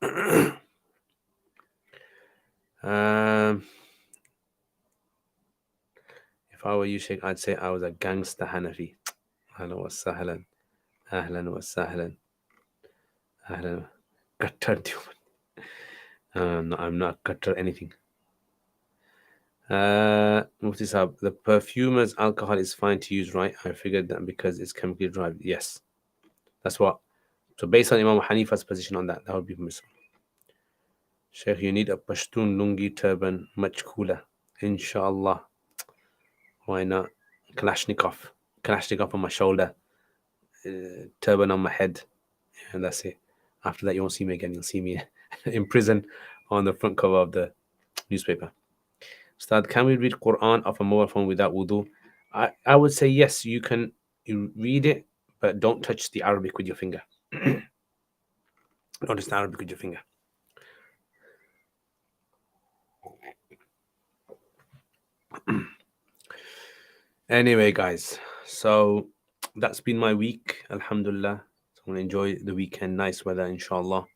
If I were you, Sheikh, I'd say I was a gangster Hanafi. Ahlan wa sahlan. Ahlan wa sahlan. Ahlan. Qattar. I'm not Qattar anything. Mufti Saab, the perfumer's alcohol is fine to use, right? I figured that because it's chemically derived. Yes. That's what. So based on Imam Hanifa's position on that would be permissible. Sheikh, you need a Pashtun lungi turban, much cooler. Inshallah. Why not? Kalashnikov on my shoulder, turban on my head, and that's it. After that, you won't see me again. You'll see me in prison on the front cover of the newspaper. Ustad, can we read Quran off a mobile phone without wudu? I would say yes, you can read it, but don't touch the Arabic with your finger. Don't touch the Arabic with your finger. Anyway, guys, so that's been my week, alhamdulillah. So I'm going to enjoy the weekend, nice weather, inshallah.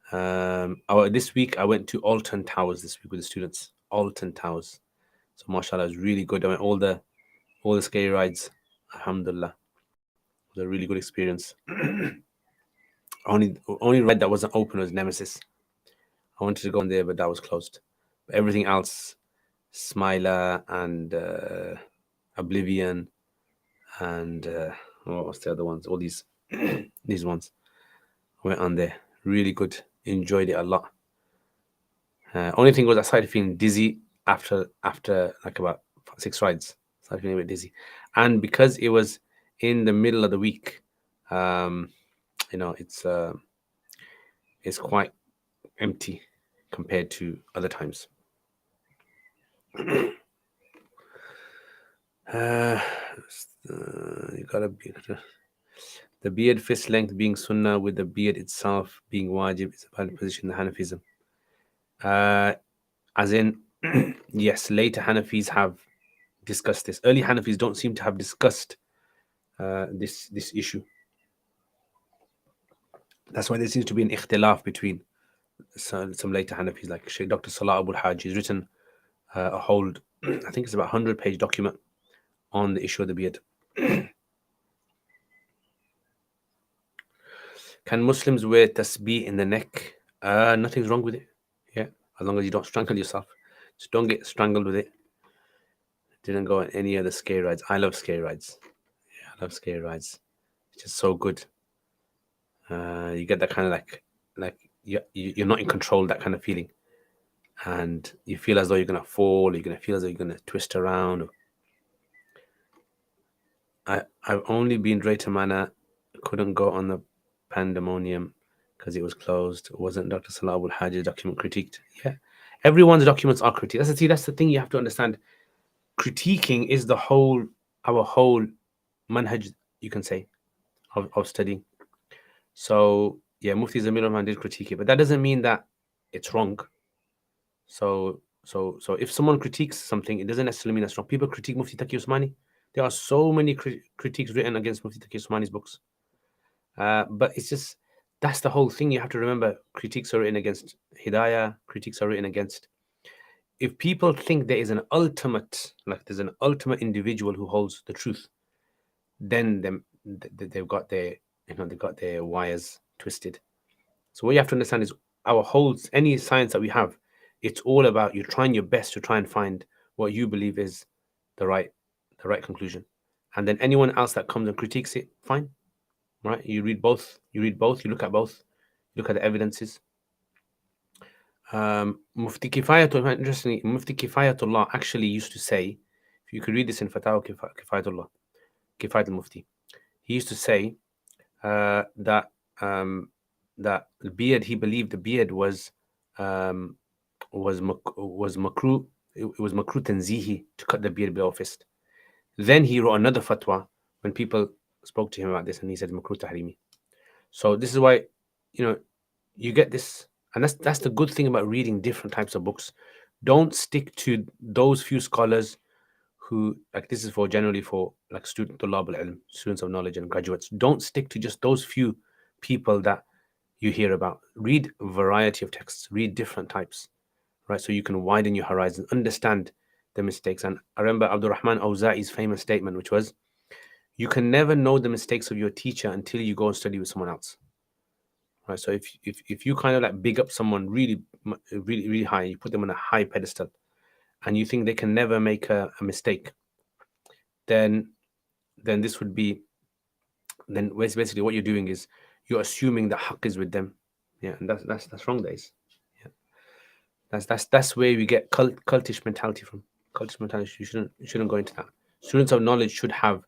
This week I went to Alton Towers this week with the students. Alton Towers. So mashallah, it was really good. I went all the scary rides. Alhamdulillah. It was a really good experience. only ride that wasn't open was Nemesis. I wanted to go on there, but that was closed. But everything else, Smiler and Oblivion and what was the other ones? All these these ones. I went on there. Really good. Enjoyed it a lot. Only thing was I started feeling dizzy after like about 6 rides. Started feeling a bit dizzy, and because it was in the middle of the week, it's quite empty compared to other times. You gotta be. The beard fist length being sunnah with the beard itself being wajib is a valid position in Hanafism. As in, yes, later Hanafis have discussed this. Early Hanafis don't seem to have discussed this issue. That's why there seems to be an ikhtilaf between some later Hanafis, like Sheikh Dr. Salah Abul Hajj. He's written a whole, I think it's about 100-page document on the issue of the beard. Can Muslims wear tasbih in the neck? Nothing's wrong with it. Yeah, as long as you don't strangle yourself. Just don't get strangled with it. Didn't go on any other scare rides. I love scare rides. Yeah, I love scare rides. It's just so good. You get that kind of like you're not in control, that kind of feeling. And you feel as though you're going to fall, you're going to feel as though you're going to twist around. I've only been Drayton Manor, couldn't go on the Pandemonium because it was closed. Wasn't Dr. Salah Abul Hajj's document critiqued? Yeah. Everyone's documents are critiqued. That's the thing you have to understand. Critiquing is our whole manhaj, you can say, of studying. So, yeah, Mufti Zamir Rahman did critique it, but that doesn't mean that it's wrong. So if someone critiques something, it doesn't necessarily mean that's wrong. People critique Mufti Taqi Usmani. There are so many critiques written against Mufti Taqi Usmani's books. But it's just, that's the whole thing. You have to remember, critiques are written against Hidayah, critiques are written against. If people think there is an ultimate, like there's an ultimate individual who holds the truth, then they've got their, they've got their wires twisted. So what you have to understand is any science that we have, it's all about you trying your best to try and find what you believe is the right conclusion. And then anyone else that comes and critiques it, fine. Right? You read both, you look at both, you look at the evidences. Mufti Kifayatullah, interestingly, Mufti Kifayatullah actually used to say, if you could read this in Fatawa Kifayatullah, Kifayatul Mufti, he used to say that the beard, he believed the beard was makruh. It was makruh tanzihi to cut the beard below fist. Then he wrote another fatwa when people spoke to him about this, and he said makruh tahrimi. So this is why, you get this, and that's the good thing about reading different types of books. Don't stick to those few scholars who, like, this is generally for like students of knowledge and graduates. Don't stick to just those few people that you hear about. Read a variety of texts, read different types, right? So you can widen your horizon, understand the mistakes. And I remember Abdurrahman Awza'i's famous statement, which was, you can never know the mistakes of your teacher until you go and study with someone else. Right? So if you kind of like big up someone really, really, really high, you put them on a high pedestal, and you think they can never make a mistake, then this would be, then basically what you're doing is you're assuming the haqq is with them. Yeah, and that's wrong, days. Yeah, that's where we get cultish mentality from. Cultish mentality. You shouldn't go into that. Students of knowledge should have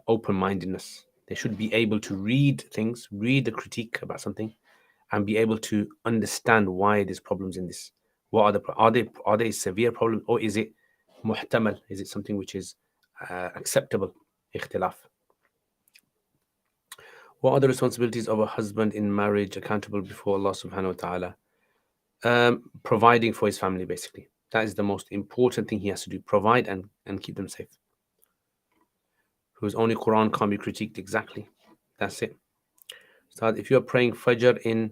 open-mindedness. They should be able to read things, read the critique about something, and be able to understand why there's problems in this. What are they severe problems, or is it muhtamal? Is it something which is acceptable? Ikhtilaf. What are the responsibilities of a husband in marriage accountable before Allah subhanahu wa ta'ala? Providing for his family, basically. That is the most important thing he has to do. Provide and keep them safe. Whose only Quran can't be critiqued. Exactly. That's it. So if you are praying Fajr in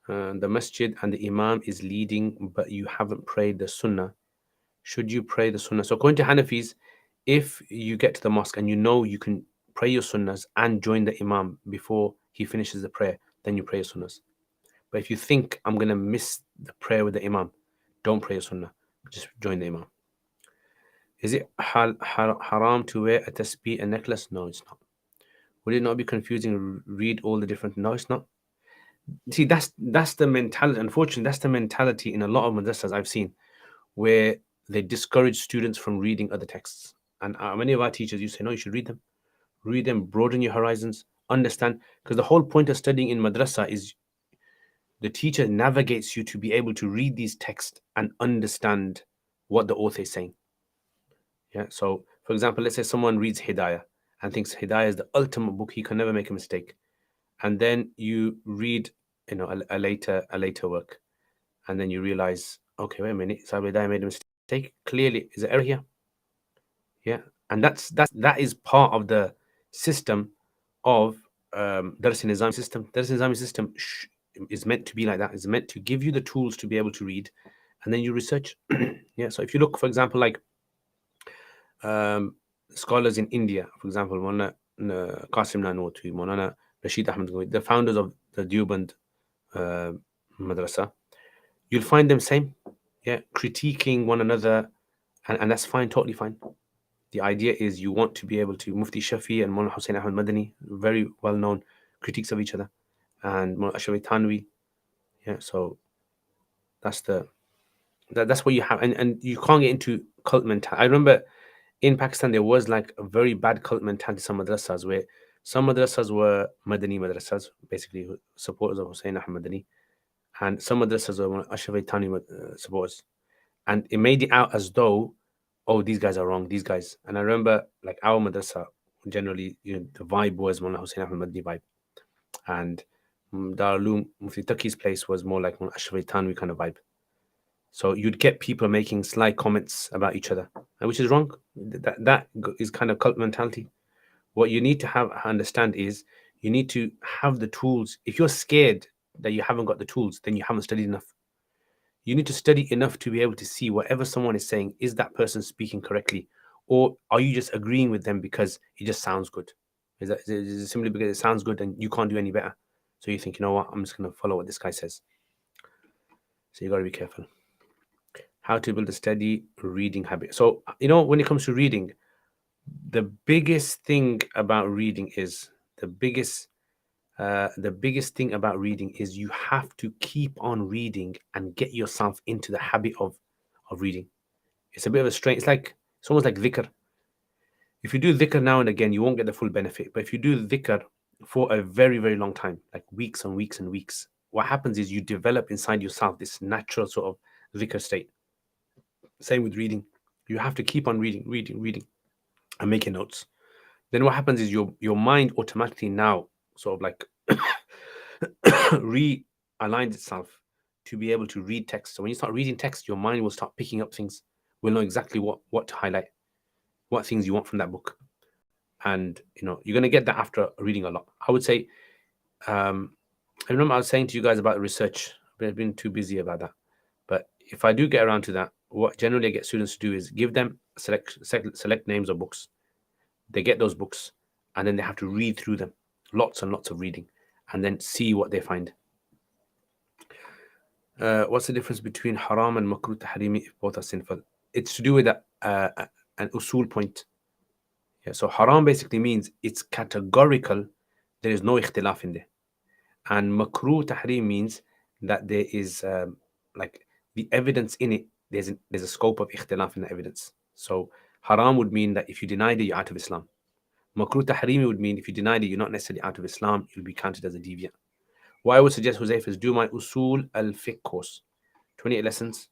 the masjid and the imam is leading, but you haven't prayed the sunnah, should you pray the sunnah? So according to Hanafis, if you get to the mosque and you know you can pray your sunnahs and join the imam before he finishes the prayer, then you pray your sunnahs. But if you think, I'm going to miss the prayer with the imam, don't pray your sunnah. Just join the imam. Is it haram to wear a tasbih, a necklace? No, it's not. Would it not be confusing? Read all the different... No, it's not. See, that's the mentality. Unfortunately, that's the mentality in a lot of madrasas I've seen, where they discourage students from reading other texts. And many of our teachers, you say, no, you should read them. Read them, broaden your horizons, understand. Because the whole point of studying in madrasa is the teacher navigates you to be able to read these texts and understand what the author is saying. Yeah. So, for example, let's say someone reads Hidayah and thinks Hidayah is the ultimate book. He can never make a mistake. And then you read, a later work, and then you realize, okay, wait a minute, Sahib Hidayah made a mistake. Clearly, is there error here? Yeah. And that is part of the system of Dars Nizami system. Dars Nizami system is meant to be like that. It's meant to give you the tools to be able to read, and then you research. Yeah. So if you look, for example, like um, scholars in India, for example, Maulana Qasim Nanotwi, Maulana Rashid Ahmad Ghawi, the founders of the Deoband uh, madrasa, you'll find them same, yeah, critiquing one another, and that's fine, totally fine. The idea is you want to be able to Mufti Shafi and Maulana Hussain Ahmad Madani, very well known critiques of each other, and Maulana Ashraf Tanwi. Yeah, so that's that's what you have, and you can't get into cult mentality. I remember in Pakistan there was like a very bad cult mentality. Some madrasas where some madrasas were Madani madrasas, basically supporters of Hussain Ahmad Madani, and some madrasas were Ashraf Tanwi supporters, and it made it out as though, oh, these guys are wrong, these guys. And I remember like our madrasa, generally, the vibe was Mullah Hussain Ahmad Madni vibe, and Darul Uloom Mufti Taqi's place was more like Mullah Ashraf Tanwi kind of vibe. So you'd get people making sly comments about each other, which is wrong. That is kind of cult mentality. What you need to understand is you need to have the tools. If you're scared that you haven't got the tools, then you haven't studied enough. You need to study enough to be able to see whatever someone is saying, is that person speaking correctly? Or are you just agreeing with them because it just sounds good? Is it simply because it sounds good and you can't do any better? So you think, you know what, I'm just going to follow what this guy says. So you got to be careful. How to build a steady reading habit. So, when it comes to reading, the biggest thing about reading is the biggest thing about reading is you have to keep on reading and get yourself into the habit of reading. It's a bit of a strain. It's almost like dhikr. If you do dhikr now and again, you won't get the full benefit. But if you do dhikr for a very, very long time, like weeks and weeks and weeks, what happens is you develop inside yourself this natural sort of dhikr state. Same with reading. You have to keep on reading, reading, reading, and making notes. Then what happens is your mind automatically now sort of like realigns itself to be able to read text. So when you start reading text, your mind will start picking up things, will know exactly what to highlight, what things you want from that book. And you're going to get that after reading a lot. I would say, I remember I was saying to you guys about research, but I've been too busy about that. But if I do get around to that, what generally I get students to do is give them select names of books. They get those books, and then they have to read through them, lots and lots of reading, and then see what they find. What's the difference between haram and makruh tahrimi if both are sinful? It's to do with an usul point. Yeah, so haram basically means it's categorical. There is no ikhtilaf in there. And makruh tahrim means that there is like the evidence in it. There's a scope of ikhtilaf in the evidence. So haram would mean that if you denied it, you're out of Islam. Makruh tahrimi would mean if you denied it, you're not necessarily out of Islam. You'll be counted as a deviant. What I would suggest, Huzaifa, is do my Usul al-Fiqh course. 28 lessons,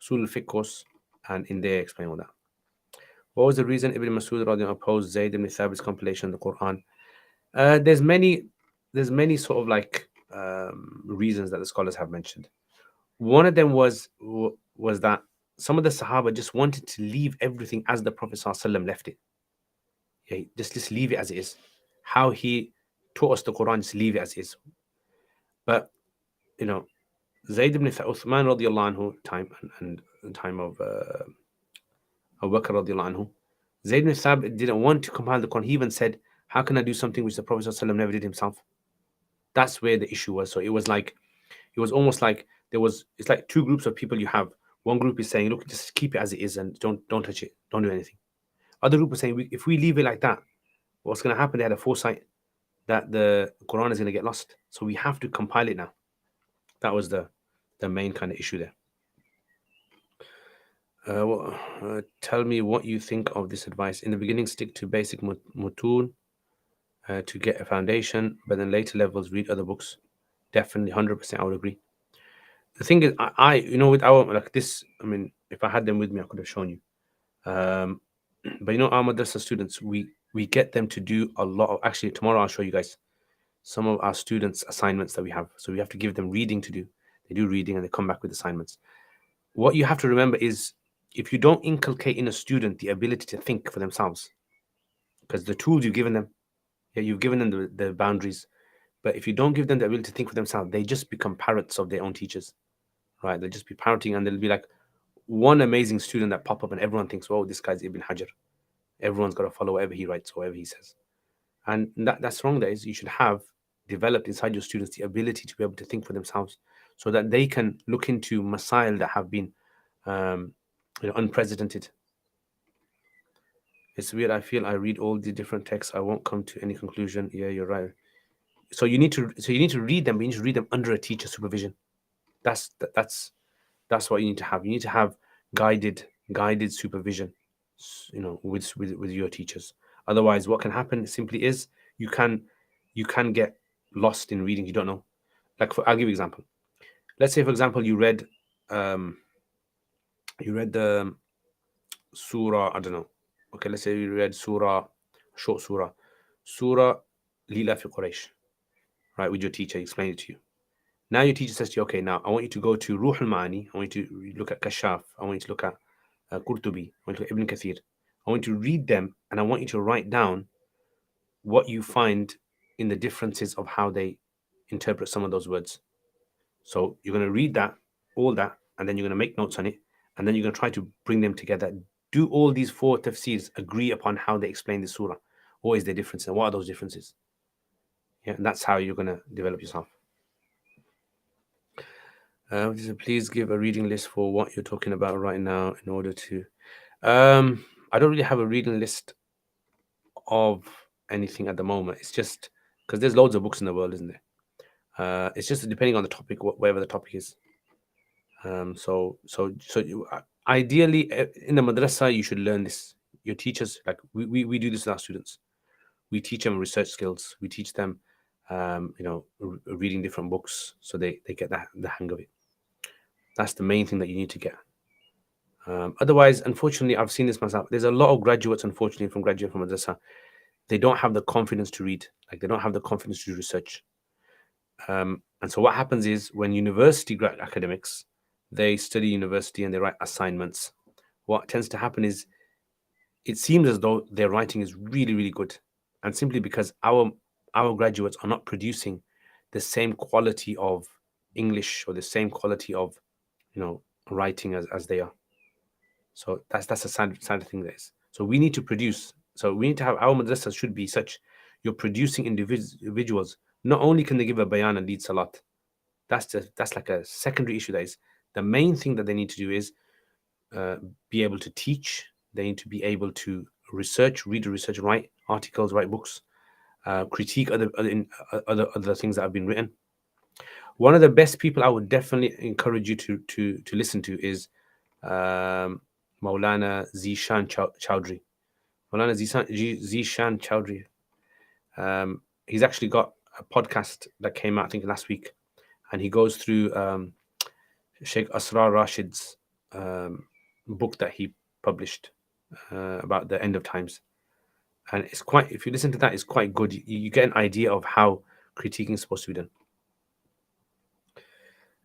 Usul al-Fiqh course, and in there explain all that. What was the reason Ibn Masud opposed Zayd ibn Thabit's compilation of the Quran? There's many sort of like reasons that the scholars have mentioned. One of them was that some of the Sahaba just wanted to leave everything as the Prophet ﷺ left it. Yeah, just leave it as it is. How he taught us the Quran, just leave it as it is. But Zayd ibn Uthman radiallahu anhu time and time of Abu Bakr radiallahu anhu, Zayd ibn Thabit didn't want to compile the Quran. He even said, how can I do something which the Prophet ﷺ never did himself? That's where the issue was. So it was almost like it's like two groups of people you have. One group is saying, look, just keep it as it is and don't touch it. Don't do anything. Other group is saying, if we leave it like that, what's going to happen? They had a foresight that the Quran is going to get lost. So we have to compile it now. That was the main kind of issue there. Tell me what you think of this advice. In the beginning, stick to basic mutun to get a foundation, but then later levels, read other books. Definitely, 100%, I would agree. The thing is, I with our like this, I mean, if I had them with me, I could have shown you. But our madrasa students, we get them to do a lot of. Actually, tomorrow I'll show you guys some of our students' assignments that we have. So we have to give them reading to do. They do reading and they come back with assignments. What you have to remember is, if you don't inculcate in a student the ability to think for themselves, because the tools you've given them, yeah, you've given them the boundaries, but if you don't give them the ability to think for themselves, they just become parrots of their own teachers, right? They'll just be parroting, and they'll be like one amazing student that pop up, and everyone thinks, "Oh, this guy's Ibn Hajar." Everyone's got to follow whatever he writes, whatever he says, and that's wrong. That is, you should have developed inside your students the ability to be able to think for themselves, so that they can look into masail that have been um, unprecedented. It's weird. I feel I read all the different texts. I won't come to any conclusion. Yeah, you're right. So you need to read them, but you need to read them under a teacher supervision. That's what you need to have. You need to have guided supervision, with your teachers. Otherwise, what can happen simply is you can get lost in reading. You don't know. I'll give you an example. Let's say, for example, um, you read the surah. I don't know. Okay, let's say you read surah Lila fi Quraysh, right? With your teacher, explain it to you. Now your teacher says to you, okay, now I want you to go to Ruh al-Ma'ani. I want you to look at Kashaf. I want you to look at Qurtubi. I want you to look at Ibn Kathir. I want you to read them, and I want you to write down what you find in the differences of how they interpret some of those words. So you're going to read all that, and then you're going to make notes on it, and then you're going to try to bring them together. Do all these four tafsirs agree upon how they explain the surah? What is the difference, and what are those differences? Yeah, and that's how you're going to develop yourself. Please give a reading list for what you're talking about right now in order to. I don't really have a reading list of anything at the moment. It's just because there's loads of books in the world, isn't there? It's just depending on the topic, whatever the topic is. Ideally, in the madrasa, you should learn this. Your teachers, like we do this with our students. We teach them research skills. We teach them, reading different books, so they get the hang of it. That's the main thing that you need to get. Otherwise, unfortunately, I've seen this myself. There's a lot of graduates, unfortunately, from madrasa. They don't have the confidence to read. Like, they don't have the confidence to do research. And so what happens is, when university academics, they study university and they write assignments, what tends to happen is, it seems as though their writing is really, really good. And simply because our graduates are not producing the same quality of English or the same quality of, writing as they are. So that's a sad thing there is. So we need to produce. So we need to have, our madrasas should be such. You're producing individuals. Not only can they give a bayan and lead salat. That's like a secondary issue. That is, the main thing that they need to do is be able to teach. They need to be able to read research, write articles, write books, critique other things that have been written. One of the best people I would definitely encourage you to listen to is Maulana Zishan Chowdhury. Maulana Zishan Chowdhury. He's actually got a podcast that came out, I think, last week, and he goes through Sheikh Asrar Rashid's book that he published about the end of times. And it's quite, if you listen to that, it's quite good. You get an idea of how critiquing is supposed to be done.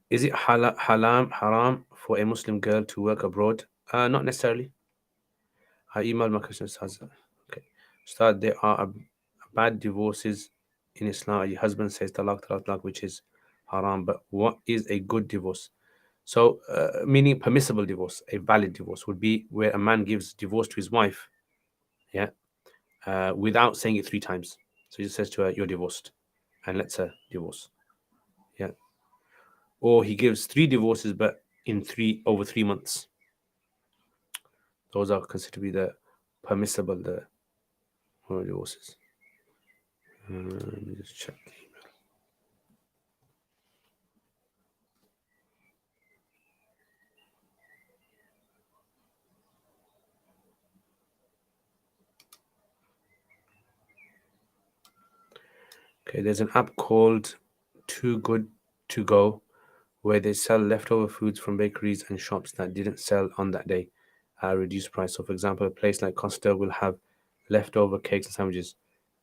Is it haram for a Muslim girl to work abroad? Not necessarily. I emailed my question. Okay. Ustad, there are bad divorces in Islam. Your husband says talaq, which is haram. But what is a good divorce? So, meaning permissible divorce, a valid divorce would be where a man gives divorce to his wife, yeah, without saying it 3 times. So he just says to her, "You're divorced," and lets her divorce, yeah. Or he gives 3 divorces, but in over 3 months. Those are considered to be the permissible divorces. Let me just check the email. Okay, there's an app called Too Good To Go, where they sell leftover foods from bakeries and shops that didn't sell on that day, at a reduced price. So, for example, a place like Costa will have leftover cakes and sandwiches.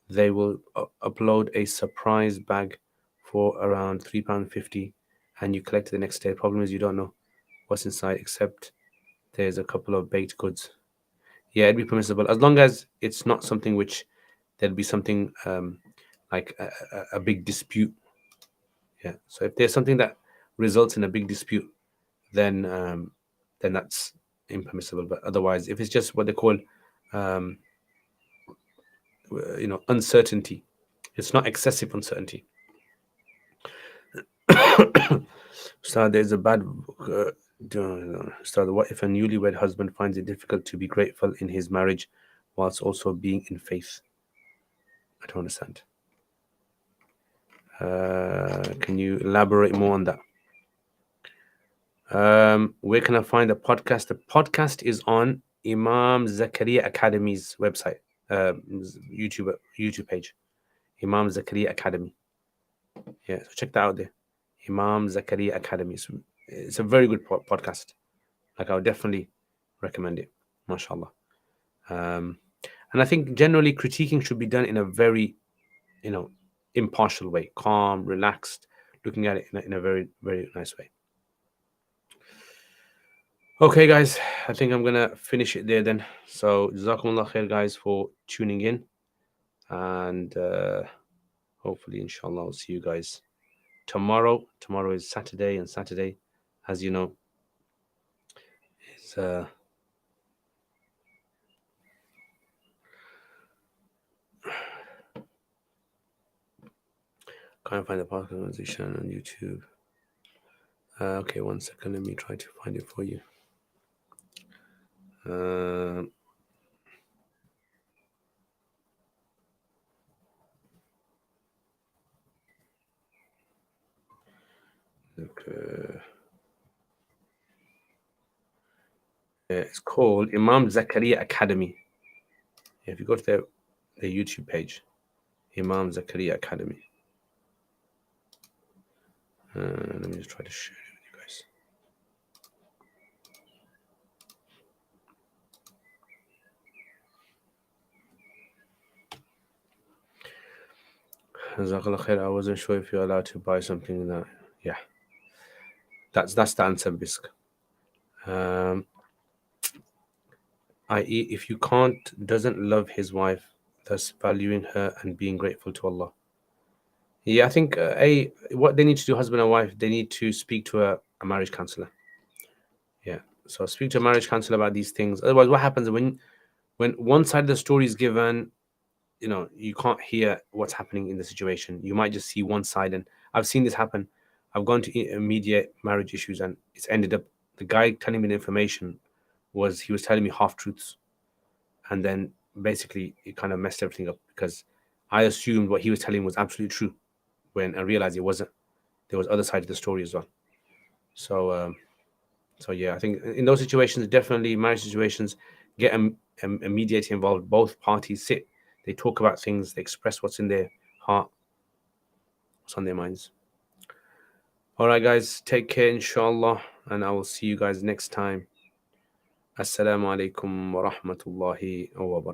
They will upload a surprise bag for around £3.50, and you collect it the next day. Problem is, you don't know what's inside, except there's a couple of baked goods. Yeah, it'd be permissible as long as it's not something which there'd be something like a big dispute. Yeah. So if there's something that results in a big dispute, then that's impermissible. But otherwise, if it's just what they call um, uncertainty, it's not excessive uncertainty. So there's a bad. So what if a newlywed husband finds it difficult to be grateful in his marriage, whilst also being in faith? I don't understand. Can you elaborate more on that? Where can I find the podcast? The podcast is on Imam Zakaria Academy's website, YouTube page, Imam Zakaria Academy. Yeah, so check that out there. Imam Zakaria Academy. It's a very good podcast. Like, I would definitely recommend it. MashaAllah. And I think generally critiquing should be done in a very, impartial way, calm, relaxed, looking at it in a very, very nice way. Okay, guys, I think I'm going to finish it there then. So, Jazakumullah khair, guys, for tuning in. And hopefully, inshallah, I'll see you guys tomorrow. Tomorrow is Saturday, and Saturday, as you know, is can't find the podcast organization on YouTube. Okay, 1 second. Let me try to find it for you. Okay. It's called Imam Zakaria Academy. If you go to their YouTube page, Imam Zakaria Academy. Let me just try to share it with you guys. Jazakallah khair. I wasn't sure if you're allowed to buy something that. Yeah, that's the answer, Bisk. I.e., if you doesn't love his wife, thus valuing her and being grateful to Allah. Yeah, I think what they need to do, husband and wife, they need to speak to a marriage counselor. Yeah, so speak to a marriage counselor about these things. Otherwise, what happens when one side of the story is given, you can't hear what's happening in the situation. You might just see one side, and I've seen this happen. I've gone to mediate marriage issues, and it's ended up the guy telling me the information he was telling me half truths, and then basically it kind of messed everything up because I assumed what he was telling was absolutely true when I realized it wasn't. There was other side of the story as well. So yeah, I think in those situations, definitely marriage situations, get a mediator involved. Both parties sit, they talk about things, they express what's in their heart, what's on their minds. All right, guys, take care, inshallah, and I will see you guys next time. Assalamu alaikum wa rahmatullahi wa barakatuh.